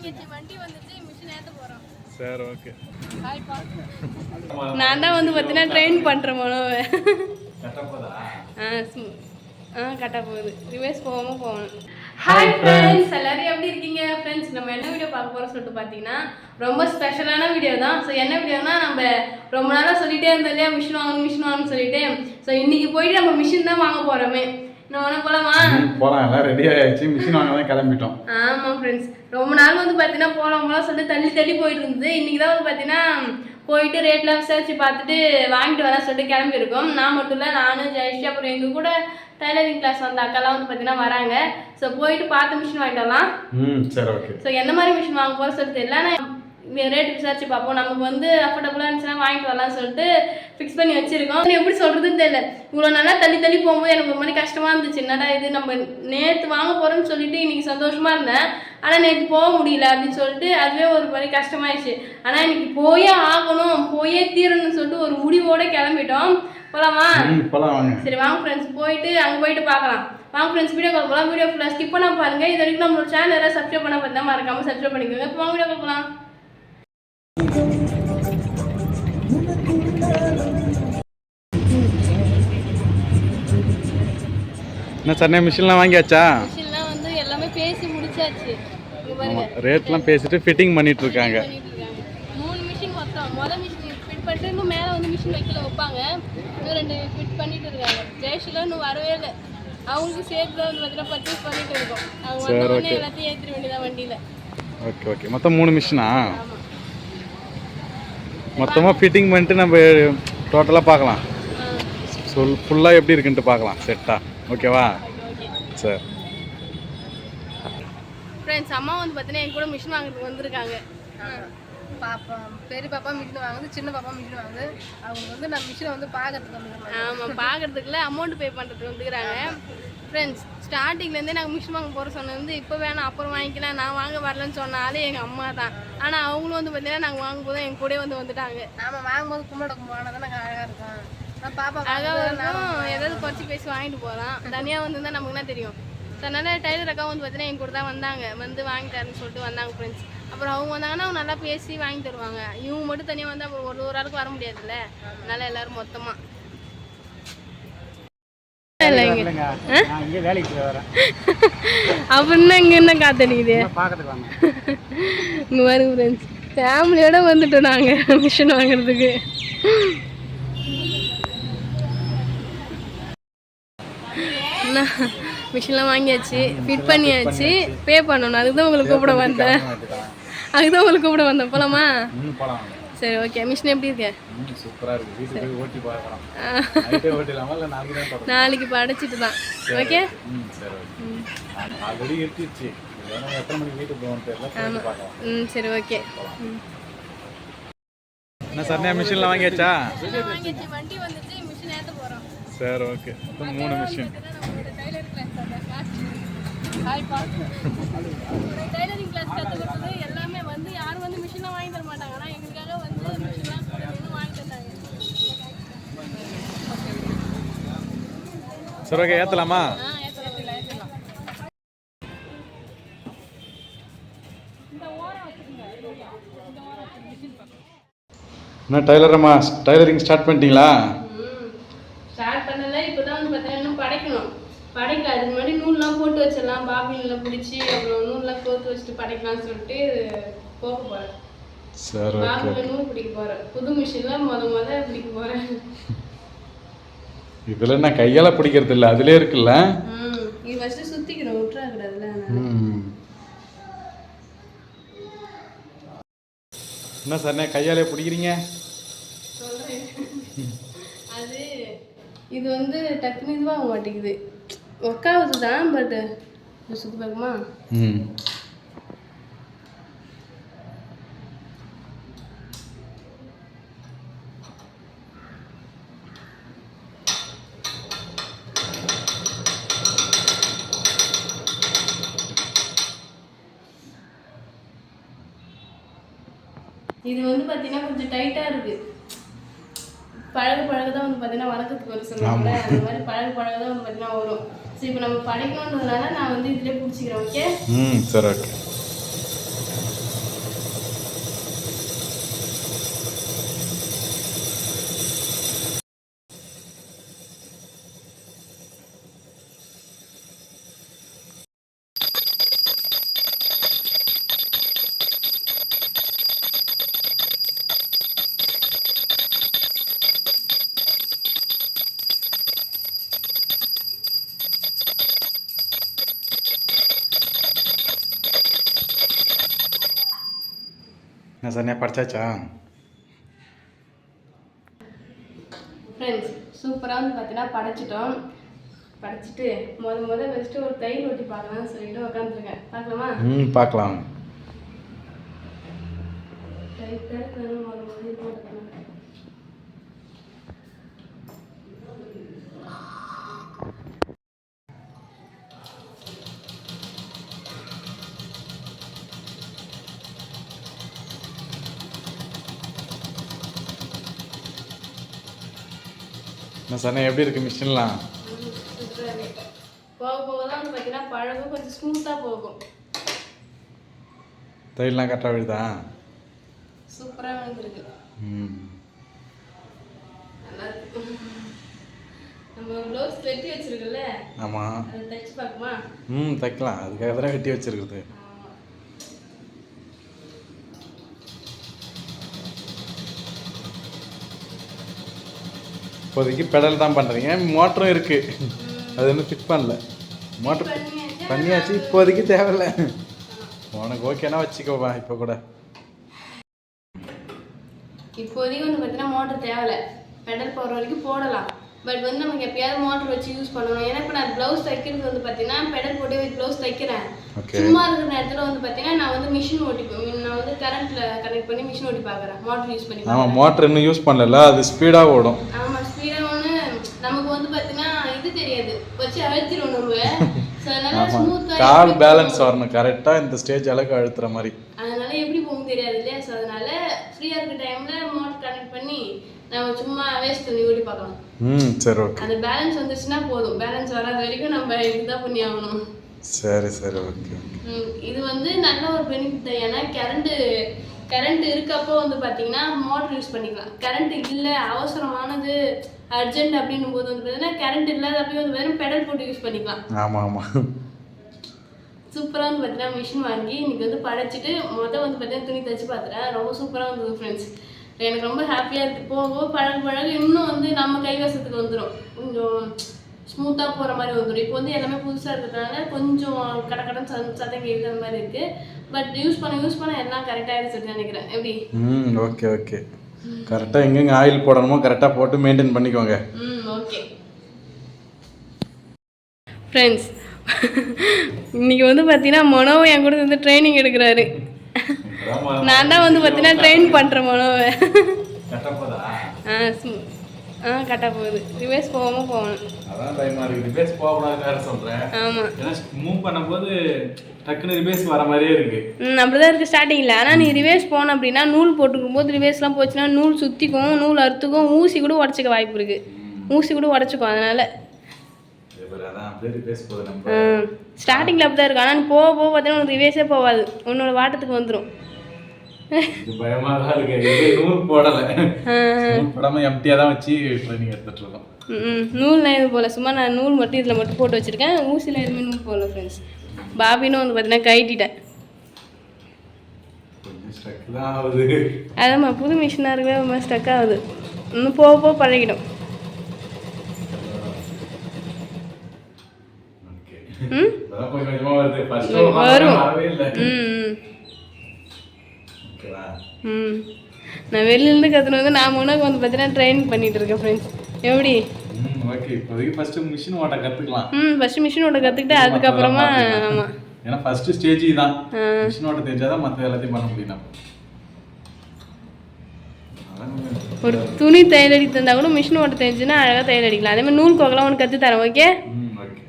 வாங்கியாச்சு, வண்டி வந்துச்சு, மிஷின் ஏத்த போறோம். சரி ஓகே. ஹாய் பா. நான் தான் வந்து பார்த்தீங்கன்னா ட்ரெயின் பண்ணுறேன் மனோவை. கட்ட போகுது, ரிவர்ஸ் போகாமல் போகணும். ஹாய் ஃப்ரெண்ட்ஸ், எல்லாரும் எப்படி இருக்கீங்க? ஃப்ரெண்ட்ஸ், நம்ம என்ன வீடியோ பார்க்க போகிறோம் சொல்லிட்டு பார்த்தீங்கன்னா ரொம்ப ஸ்பெஷலான வீடியோ தான். ஸோ என்ன வீடியோனா, நம்ம ரொம்ப நாளாக சொல்லிகிட்டே இருந்தோம் இல்லையா, மிஷின் வாங்கணும்னு சொல்லிட்டு. ஸோ இன்னைக்கு போயிட்டு நம்ம மிஷின் தான் வாங்க போகிறோமே. இன்னும் போகலாமா? போகலாம், எல்லாம் ரெடி ஆகிடுச்சு, மிஷின் வாங்க தான் கிளம்பிட்டோம். ஆமாம் ஃப்ரெண்ட்ஸ், ரொம்ப நாள் வந்து பார்த்தீங்கன்னா போகலாம் சொல்லிட்டு தள்ளி போயிட்டு இருந்தது. இன்றைக்கி தான் வந்து பார்த்தீங்கன்னா போயிட்டு ரேட்லாம் விசாரிச்சு பார்த்துட்டு வாங்கிட்டு வரேன் சொல்லிட்டு கிளம்பியிருக்கோம். நான் மட்டும் இல்லை, நானும் ஜெயஸ்ரீ, அப்புறம் எங்கள் கூட டைலரிங் கிளாஸ் வந்த அக்காலாம் வந்து பார்த்தீங்கன்னா வராங்க. ஸோ போயிட்டு பார்த்து மிஷின் வாங்கிட்டு வரலாம். சரி ஓகே. ஸோ என்ன மாதிரி மிஷின் வாங்க போகிறோம் சொல்லிட்டு தெரியல, ஆனால் ரேட் விசாரிச்சு பார்ப்போம். நமக்கு வந்து அஃபோர்டபுளாக இருந்துச்சுன்னா வாங்கிட்டு வரலாம்னு சொல்லிட்டு ஃபிக்ஸ் பண்ணி வச்சிருக்கோம். எப்படி சொல்கிறதுன்னு தெரியல, இவ்வளோ நல்லா தள்ளி போகும்போது எனக்கு ஒரு மாதிரி கஷ்டமாக இருந்துச்சு. என்னடா இது, நம்ம நேற்று வாங்க போகிறோம்னு சொல்லிட்டு இன்றைக்கி சந்தோஷமாக இருந்தேன், ஆனால் நேற்று போக முடியல அப்படின்னு சொல்லிட்டு அதுவே ஒரு மாதிரி கஷ்டமாயிடுச்சு. ஆனால் இன்னைக்கு போயே ஆகணும், போயே தீரணும்னு சொல்லிட்டு ஒரு முடிவோடு கிளம்பிட்டோம். போகலாமா? சரி வாங்க ஃப்ரெண்ட்ஸ், போயிட்டு அங்கே போயிட்டு பார்க்கலாம். வாங்க ஃப்ரெண்ட்ஸ், வீடியோ கால் போகலாம். வீடியோ ஃபுல்லாக ஸ்கிப் பண்ண பாருங்கள். இது வரைக்கும் நம்மளோட சேனலை சப்ஸ்கிரைப் பண்ண பார்த்தா மறக்காமல் சப்ஸ்கிரைப் பண்ணிக்கோங்க. இப்போ வாங்க வீடியோ கால் போகலாம். என்ன சரணே, மிஷின்லாம் வாங்கியாச்சா? மிஷின்லாம் வந்து எல்லாமே பேசி முடிச்சாச்சு. ரேட்லாம் பேசிட்டு ஃபிட்டிங் பண்ணிட்டு இருக்காங்க. 3 மிஷின் மொத்தம். முதல் மிஷின் ஃபிட் பண்ணிட்டு இன்னும் மேலே வந்து மிஷின் வைப்பாங்க. இன்னும் 2 ஃபிட் பண்ணிட்டு இருக்காங்க. ஜெயஸ்ரீலாம் இன்னும் வரவே இல்லை. அவங்களுக்கு சேர்த்து வந்து பார்த்தீங்கன்னா பர்ச்சேஸ் பண்ணிட்டு இருக்கோம். அவங்க வந்த உடனே எல்லாத்தையும் ஏற்றிட வேண்டியதான் வண்டியில். ஓகே. மொத்தம் 3 மிஷினா? மொத்தமாக ஃபிட்டிங் பண்ணிட்டு நம்ம டோட்டலாக பார்க்கலாம். ஃபுல்லாக எப்படி இருக்குன்ட்டு பார்க்கலாம் செட்டாக. ஓகேவா? சரி ஃப்ரெண்ட்ஸ், அம்மா வந்து பார்த்தீங்கன்னா என் கூட மிஷின் வாங்குறதுக்கு வந்திருக்காங்க. பெரிய பாப்பா மிஷின் வாங்குது, சின்ன பாப்பா மிஷின் வாங்குது. அவங்க வந்து நான் மிஷினை வந்து பார்க்கறதுக்கு வந்துருக்காங்க. ஆமாம், பார்க்கறதுக்குள்ள அமௌண்ட் பே பண்ணுறதுக்கு வந்துக்கிறாங்க. ஃப்ரெண்ட்ஸ், ஸ்டார்டிங்லேருந்தே நாங்கள் மிஷின் வாங்க போகிற சொன்னது வந்து இப்போ வேணாம் அப்புறம் வாங்கிக்கலாம், நான் வாங்க வரலன்னு சொன்னாலே எங்கள் அம்மா தான். ஆனால் அவங்களும் வந்து பார்த்தீங்கன்னா நாங்கள் வாங்கும்போது எங்கள் கூட வந்துட்டாங்க. நாம வாங்கும்போது கும்பிட தான் நாங்கள் அழகாக இருக்கும். பாப்பா அழகாக இருக்கும், ஏதாவது குறைச்சி பேசி வாங்கிட்டு போகலாம். தனியாக வந்துருந்தா நமக்கு என்ன தெரியும். அதனால டைலர் அக்கா வந்து பார்த்தீங்கன்னா என் கூட தான் வந்தாங்க, வந்து வாங்கி தரேன்னு சொல்லிட்டு வந்தாங்க ஃப்ரெண்ட்ஸ். அப்புறம் அவங்க வந்தாங்கன்னா அவங்க நல்லா பேசி வாங்கி தருவாங்க. இவங்க மட்டும் தனியாக வந்து அப்புறம் ஒரு ஆளுக்கு வர முடியாதுல்ல, அதனால எல்லாரும் மொத்தமாக. அப்படின்னா இங்க என்ன காத்தடிக்குது இங்க பாருங்க ஃப்ரெண்ட்ஸ், ஃபேமிலியோட வந்துட்டோம் நாங்க மிஷின் வாங்குறதுக்கு. மிஷின்லாம் வாங்கியாச்சு, ஃபிட் பண்ணியாச்சு, பே பண்ணணும். அதுதான் உங்களுக்கு கூப்பிட வந்தேன். போலாமா? சரி ஓகே. மிஷின் எப்படி இருக்கு? சூப்பரா இருக்கு. வீட்டுக்கு ஓட்டி பார்க்கலாம். நைட்டே ஓட்டிடலாமா இல்ல நாளைக்கு தான் பார்க்கலாம்? நாளைக்கு படைச்சிட்டு தான். ஓகே சரி ஓகே. ஆல்ரெடி இருந்துச்சு, வேணா எத்தனை மணிக்கு வீட்டுக்கு போகணும் தெரியல, போய் பார்க்கலாம். சரி ஓகே. என்ன சரணே, மிஷின்லாம் வாங்கியாச்சா? வாங்கியாச்சு, வண்டி வந்துச்சு, மிஷின் ஏத்த போறோம். சரி okay. 3 machine. Tailoring class hi பா. டைலரிங் கிளாஸ் கற்றுக்கிறது எல்லாமே வந்து யாரும் வந்து மிஷின்லாம் வாங்கி தர மாட்டாங்க, ஆனால் எங்களுக்காக வந்து மிஷின்லாம் கூட வாங்கி தந்தாங்க. சரி ஓகே, ஏற்றலாமா? ஏற்றலாம். இந்த ஓரம் வச்சுருங்க. என்ன டைலரிங் ஸ்டார்ட் பண்ணிட்டீங்களா? ஸ்டார்ட் பண்ணல, இப்போ தான் வந்து பார்த்தீங்கன்னா இன்னும் படைக்கணும். அதுக்கு முன்னாடி நூல்லாம் போட்டு வச்சிடலாம், பாபின்லாம் பிடிச்சி அப்புறம் நூல்லாம் கோர்த்து வச்சுட்டு படைக்கலாம்னு சொல்லிட்டு போக போகிறேன். சரி, பாபில் நூல் பிடிக்க போகிறேன். புது மிஷினில் முத பிடிக்க போகிறேன். இதில் நான் கையால் பிடிக்கிறது இல்லை, அதிலே இருக்குல்ல. இது ஃபஸ்ட்டு சுற்றிக்கணும், விட்டுறாக்கூடாதுல்ல. என்ன சார் கையாலே பிடிக்கிறீங்க? சொல்கிறேன், அது இது வந்து டக்குனு இதுவாக மாட்டேங்குது. ஒர்க் ஆகுது தான், பட் சுற்றி பார்க்குமா? இது வந்து பார்த்தீங்கன்னா கொஞ்சம் டைட்டாக இருக்குது. பழக தான் வந்து பார்த்தீங்கன்னா வணக்கத்துக்கு வர சொல்லுவாங்க, அந்த மாதிரி பழக தான் வந்து பார்த்தீங்கன்னா வரும். ஸோ இப்போ நம்ம படிக்கணுன்றதுனால நான் வந்து இதிலே பிடிச்சிக்கிறேன். ஓகே சரி ஓகே. என்ன சனியா படிச்சாச்சா? ஃப்ரெண்ட்ஸ் சூப்பராக வந்து பார்த்தீங்கன்னா படைச்சிட்டோம். படைச்சிட்டு முதல் ஃபஸ்ட்டு ஒரு தயிர் ஊற்றி பார்க்கலாம்னு சொல்லிட்டு உட்காந்துருக்கேன். பார்க்கலாமா? பார்க்கலாம். தயிர் போட்டுக்கலாம். என்ன சனியா எப்படி இருக்குது மிஷின்லாம்? போக போக தான் வந்து பார்த்தீங்கன்னா பழகும், கொஞ்சம் ஸ்மூத்தாக போகும். தையல்லாம் கரெக்டாக விழுதா? சூப்பராக வந்துருக்கு. நம்ம ப்ளவுஸ் வெட்டி வச்சிருக்கோம்ல, ஆமாம், அதை தைச்சு பார்க்குமா? தைக்கலாம். அதுக்காக தான் வெட்டி வச்சிருக்குது. இப்போதைக்கு பெடல் தான் பண்ணுறீங்க, மோட்டரும் இருக்குது, அது இன்னும் ஃபிட் பண்ணல. மோட்டர் பண்ணியாச்சு, இப்போதைக்கு தேவையில்ல. உனக்கு ஓகேனா வச்சுக்கோப்பா. இப்போ கூட இப்போதைக்கு வந்து பார்த்தீங்கன்னா மோட்டர் தேவையில்லை, பெடல் போகிற வரைக்கும் போடலாம். பட் வந்து நமக்கு எப்பயாவது மோட்டர் வச்சு யூஸ் பண்ணணும். ஏன்னா இப்போ நான் ப்ளவுஸ் தைக்கிறது வந்து பார்த்தீங்கன்னா பெடல் போட்டு ப்ளவுஸ் தைக்கிறேன். சும்மா இருக்கிற நேரத்தில் வந்து பார்த்தீங்கன்னா நான் வந்து மிஷின் ஓட்டிப்பேன். நான் வந்து கரண்ட்டில் கனெக்ட் பண்ணி மிஷின் ஓட்டி பார்க்குறேன், மோட்டர் யூஸ் பண்ணி. ஆமாம், மோட்டர் இன்னும் யூஸ் பண்ணல, அது ஸ்பீடாக ஓடும். ஆமாம், ஸ்பீடாக ஒன்று நமக்கு வந்து பார்த்தீங்கன்னா இது தெரியாது, வச்சு அழுத்திடும் நம்ம. ஸோ அதனால ஸ்மூத்தாக கால் பேலன்ஸ் வரணும் கரெக்டாக, இந்த ஸ்டேஜ் அளவுக்கு அழுத்துற மாதிரி. அதனால எப்படி போகும் தெரியாது இல்லையா? ஸோ அதனால ஃப்ரீயாக இருக்க டைமில் மோட்டர் கனெக்ட் பண்ணி நம்ம சும்மா வேஸ்ட் பண்ணி ஓடி பார்க்கலாம். சரி, ஓகே. அந்த பேலன்ஸ் வந்துச்சுன்னா போதும், பேலன்ஸ் வராத வரைக்கும் நம்ம இதுதான் பண்ணி ஆகணும். சரி, ஓகே. இது வந்து நல்ல ஒரு பெனிஃபிட் தான். ஏன்னா கரண்ட் இருக்கப்போ வந்து பார்த்தீங்கன்னா மோட்டர் யூஸ் பண்ணிக்கலாம். கரண்ட் இல்லை, அவசரமானது, அர்ஜென்ட் அப்படின்னும் போது வந்து பார்த்தீங்கன்னா கரண்ட் இல்லாதப்போ வந்து பார்த்தீங்கன்னா பெடல் போட்டு யூஸ் பண்ணிக்கலாம். ஆமாம். சூப்பராக வந்து பார்த்தீங்கன்னா மிஷின் வாங்கி இன்னைக்கு வந்து படைச்சிட்டு வந்து பார்த்தீங்கன்னா துணி தைச்சு பார்த்துட்டேன். ரொம்ப சூப்பராக இருந்தது ஃப்ரெண்ட்ஸ். எனக்கு ரொம்ப ஹாப்பியாக இருக்குது. போக பழக இன்னும் வந்து நம்ம கைவசத்துக்கு வந்துடும், கொஞ்சம் ஸ்மூத்தாக போகிற மாதிரி வந்துடும். இப்போ வந்து எல்லாமே புதுசாக இருக்கிறதுனால கொஞ்சம் கடக்கடன் சத்தம் கேட்குற மாதிரி இருக்குது. பட் யூஸ் பண்ண எல்லாம் கரெக்டாகிடுச்சு நினைக்கிறேன். எப்படி? ஓகே. கரெக்டாக எங்கெங்கே ஆயில் போடணுமோ கரெக்டாக போட்டு மெயின்டைன் பண்ணிக்கோங்க. ஓகே ஃப்ரெண்ட்ஸ், இன்னைக்கு வந்து பார்த்தீங்கன்னா மனோவை என் கூட வந்து ட்ரைனிங் எடுக்கிறாரு. நான் தான் வந்து பார்த்தீங்கன்னா ட்ரெயின் பண்ணுறேன் மனோவை. கரெக்டாக போகுது, ரிவர்ஸ் போகாமல் போகணும். அதான் டைமாக இருக்குது, ரிவர்ஸ் போகக்கூடாதுன்னு வேறு சொல்கிறேன். ஆமாம், ஏன்னா மூவ் பண்ணும்போது டக்குன்னு ரிவர்ஸ் வர மாதிரியே இருக்குது. அப்படி தான் இருக்குது ஸ்டார்டிங்கில். ஆனால் நீ ரிவர்ஸ் போன அப்படின்னா நூல் போட்டுக்கும் போது ரிவர்ஸ்லாம் போச்சுன்னா நூல் சுற்றிக்கும், நூல் அறுத்துக்கும், ஊசி கூட உடச்சிக்க வாய்ப்பு இருக்குது. ஊசி கூட உடச்சிக்கும். அதனால் ஸ்டார்டிங்கில் அப்படி தான் இருக்கும். ஆனால் நீ போக பார்த்தீங்கன்னா உனக்கு ரிவர்ஸே போகாது, உன்னோட வாட்டத்துக்கு வந்துடும். பயமா தான் இருக்கு, நூல் போடலை, போடாமல் எம்டியாக தான் வச்சு ட்ரைனிங் எடுத்துகிட்டு இருக்கோம். நூல்லாம் எதுவும் போகல, சும்மா நான் நூல் மட்டும் இதில் மட்டும் போட்டு வச்சுருக்கேன். ஊசியில் எதுவுமே நூல் போகல ஃப்ரெண்ட்ஸ். பாபின்னு வந்து பார்த்தீங்கன்னா கைட்டிட்டேன். அதாம்மா புது மிஷினாக இருக்கவே ரொம்ப ஸ்டக் ஆகுது. இன்னும் போக பழகிடும். வரும். நான் வெளியிலேருந்து கற்றுனு வந்து நான் உனக்கு வந்து பார்த்தீங்கன்னா ட்ரெயின் பண்ணிட்டு இருக்கேன் ஃப்ரெண்ட்ஸ். எப்படி? ஓகே, இப்போதைக்கு ஃபர்ஸ்ட் மிஷின் ஓட்ட கற்றுக்கலாம். ஃபர்ஸ்ட் மிஷின் ஓட்ட கற்றுக்கிட்டு அதுக்கப்புறமா. ஆமாம், ஏன்னா ஃபர்ஸ்ட் ஸ்டேஜ் தான், மிஷின் ஓட்ட தெரிஞ்சாதான் மற்ற எல்லாத்தையும் பண்ண முடியும். நம்ம ஒரு துணி தையல் அடி தந்தா கூட மிஷின் ஓட்ட தெரிஞ்சுன்னா அழகாக தையல் அடிக்கலாம். அதே மாதிரி நூல் கோக்கெல்லாம் உனக்கு கற்று தரேன். ஓகே?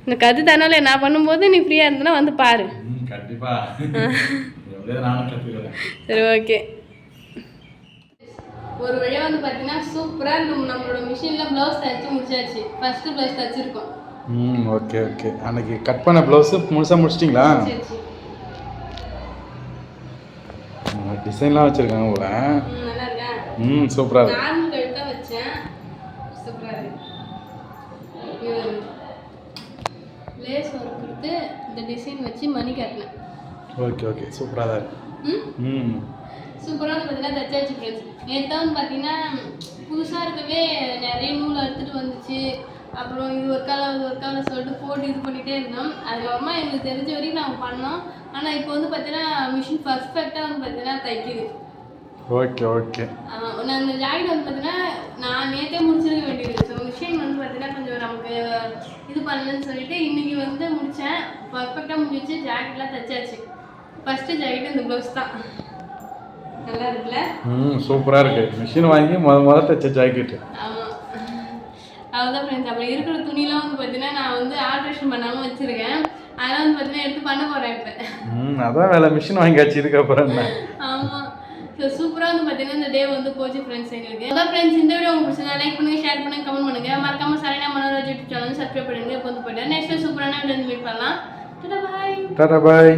இந்த கற்று தரனால நான் பண்ணும்போது நீ ஃப்ரீயாக இருந்தனா வந்து பாரு. கண்டிப்பாக நானும் கற்றுக்கிறேன். சரி, ஓகே. ஒரு வழியாக வந்து பார்த்தீங்கன்னா சூப்பராக நம்மளோட மிஷினில் ப்ளவுஸ் தைச்சி முடிச்சாச்சு. ஃபர்ஸ்ட் ப்ளவுஸ் தைச்சிருக்கோம். ஓகே. அன்னைக்கு கட் பண்ண ப்ளவுஸு முழுசாக முடிச்சிட்டிங்களா? டிசைன்லாம் வச்சுருக்காங்க போல. நல்லா இருக்கா? சூப்பராக இருக்கு. நார்மல் கழுத்தா வச்சேன், சூப்பராக இருக்கு. லேஸ் ஒர்க் கொடுத்து இந்த டிசைன் வச்சு மணி கட்டினேன். ஓகே, சூப்பராக தான் இருக்கு. சூப்பராக வந்து பார்த்தீங்கன்னா தைச்சாச்சு ஃப்ரெண்ட்ஸ். நேற்று வந்து பார்த்தீங்கன்னா புதுசாக இருக்கவே நிறைய நூல் அறுத்துட்டு வந்துச்சு. அப்புறம் இது ஒரு காலம் சொல்லிட்டு போட்டு இது பண்ணிகிட்டே இருந்தோம். அதுக்கப்புறமா எங்களுக்கு தெரிஞ்ச வரைக்கும் நாங்கள் பண்ணோம். ஆனால் இப்போ வந்து பார்த்தீங்கன்னா மிஷின் பர்ஃபெக்டாக வந்து பார்த்தீங்கன்னா தைக்குது. Okay okay. நான் அந்த ஜாக்கெட் வந்து பார்த்தீங்கன்னா நான் நேற்றே முடிச்சிருக்க வேண்டியது. ஸோ மிஷின் வந்து பார்த்தீங்கன்னா கொஞ்சம் நமக்கு இது பண்ணலன்னு சொல்லிட்டு இன்னைக்கு வந்து முடித்தேன். பர்ஃபெக்டாக முடிச்சு ஜாக்கெட்லாம் தைச்சாச்சு. ஃபஸ்ட்டு ஜாக்கெட் இந்த ப்ளவுஸ் தான். நல்லா இருக்குல்ல? சூப்பராக இருக்குது. மிஷின் வாங்கி முத தைச்ச ஜாக்கெட்டு. ஆமாம், அதுதான் ஃப்ரெண்ட்ஸ். அப்புறம் இருக்கிற துணிலாம் வந்து பார்த்தீங்கன்னா நான் வந்து ஆல்ட்ரேஷன் பண்ணாமல் வச்சுருக்கேன். அதெல்லாம் வந்து பார்த்தீங்கன்னா எடுத்து பண்ண போகிறேன் இப்போ. அதான் வேலை, மிஷின் வாங்கியாச்சு, இதுக்கப்புறம் என்ன? ஆமாம். ஸோ சூப்பராக வந்து பார்த்தீங்கன்னா இந்த டே வந்து போச்சு ஃப்ரெண்ட்ஸ் எங்களுக்கு. அதான் ஃப்ரெண்ட்ஸ், இந்த வீடியோ உங்களுக்கு பிடிச்சதா லைக் பண்ணுங்கள், ஷேர் பண்ணுங்கள், கமெண்ட் பண்ணுங்கள். மறக்காம Saranya Manoraj YouTube channel subscribe பண்ணுங்க. இப்போ வந்து போய்ட்டு நெக்ஸ்ட் சூப்பரான வீடியோ வந்து மீட் பண்ணலாம். டாடா பாய். டாடா பாய்.